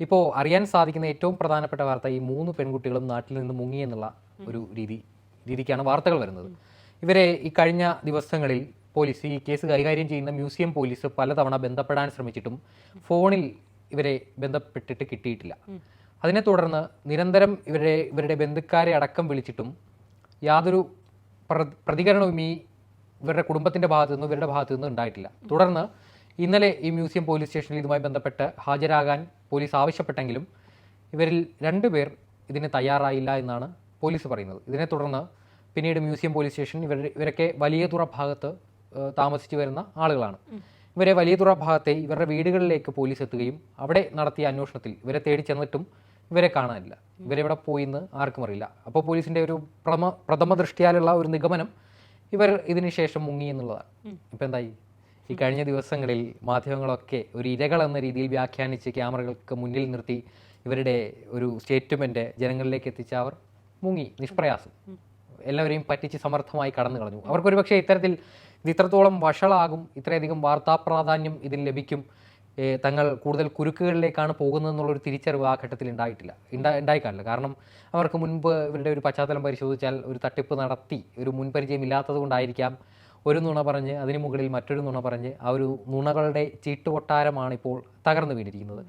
ഇപ്പോൾ അറിയാൻ സാധിക്കുന്ന ഏറ്റവും പ്രധാനപ്പെട്ട വാർത്ത ഈ 3 പെൺകുട്ടികളും നാട്ടിൽ നിന്ന് മുങ്ങി എന്നുള്ള ഒരു രീതിക്കാണ് വാർത്തകൾ വരുന്നത്. ഇവരെ ഈ കഴിഞ്ഞ ദിവസങ്ങളിൽ പോലീസ് ഈ കേസ് കൈകാര്യം ചെയ്യുന്ന മ്യൂസിയം പോലീസ് പലതവണ ബന്ധപ്പെടാൻ ശ്രമിച്ചിട്ടും ഫോണിൽ ഇവരെ ബന്ധപ്പെട്ടിട്ട് കിട്ടിയിട്ടില്ല. അതിനെ തുടർന്ന് നിരന്തരം ഇവരുടെ ബന്ധുക്കാരെ അടക്കം വിളിച്ചിട്ടും യാതൊരു പ്രതികരണവും ഇവരുടെ കുടുംബത്തിൻ്റെ ഭാഗത്തു നിന്നും ഇവരുടെ ഭാഗത്തു നിന്നും ഉണ്ടായിട്ടില്ല. തുടർന്ന് ഇന്നലെ ഈ മ്യൂസിയം പോലീസ് സ്റ്റേഷനിൽ ഇതുമായി ബന്ധപ്പെട്ട് ഹാജരാകാൻ പോലീസ് ആവശ്യപ്പെട്ടെങ്കിലും ഇവരിൽ 2 പേർ ഇതിന് തയ്യാറായില്ല എന്നാണ് പോലീസ് പറയുന്നത്. ഇതിനെ തുടർന്ന് പിന്നീട് മ്യൂസിയം പോലീസ് സ്റ്റേഷൻ ഇവരൊക്കെ വലിയതുറ ഭാഗത്ത് താമസിച്ചു വരുന്ന ആളുകളാണ്. ഇവരെ വലിയതുറ ഭാഗത്തെ ഇവരുടെ വീടുകളിലേക്ക് പോലീസ് എത്തുകയും അവിടെ നടത്തിയ അന്വേഷണത്തിൽ ഇവരെ തേടി ചെന്നിട്ടും ഇവരെ കാണാനില്ല. ഇവരെവിടെ പോയിന്ന് ആർക്കും അറിയില്ല. അപ്പോൾ പോലീസിൻ്റെ ഒരു പ്രഥമ ദൃഷ്ടിയാലുള്ള ഒരു നിഗമനം ഇവർ ഇതിന് ശേഷം മുങ്ങി എന്നുള്ളതാണ്. ഇപ്പം എന്തായി ഈ കഴിഞ്ഞ ദിവസങ്ങളിൽ മാധ്യമങ്ങളൊക്കെ ഒരു ഇരകൾ എന്ന രീതിയിൽ വ്യാഖ്യാനിച്ച് ക്യാമറകൾക്ക് മുന്നിൽ നിർത്തി ഇവരുടെ ഒരു സ്റ്റേറ്റ്മെൻറ്റ് ജനങ്ങളിലേക്ക് എത്തിച്ച അവർ മുങ്ങി നിഷ്പ്രയാസം എല്ലാവരെയും പറ്റിച്ച് സമർത്ഥമായി കടന്നു കളഞ്ഞു. അവർക്കൊരു പക്ഷേ ഇത്തരത്തിൽ ഇത് ഇത്രത്തോളം വഷളാകും, ഇത്രയധികം വാർത്താ പ്രാധാന്യം ഇതിന് ലഭിക്കും, തങ്ങൾ കൂടുതൽ കുരുക്കുകളിലേക്കാണ് പോകുന്നതെന്നുള്ളൊരു തിരിച്ചറിവ് ആ ഘട്ടത്തിൽ ഉണ്ടായിക്കാണില്ല. കാരണം അവർക്ക് മുൻപ് ഇവരുടെ ഒരു പശ്ചാത്തലം പരിശോധിച്ചാൽ ഒരു തട്ടിപ്പ് നടത്തി ഒരു മുൻപരിചയം ഇല്ലാത്തത് കൊണ്ടായിരിക്കാം ഒരു നുണ പറഞ്ഞ് അതിന് മുകളിൽ മറ്റൊരു നുണ പറഞ്ഞ് ആ ഒരു നുണകളുടെ ചീട്ടുകൊട്ടാരമാണ് ഇപ്പോൾ തകർന്നു വീണിരിക്കുന്നത്.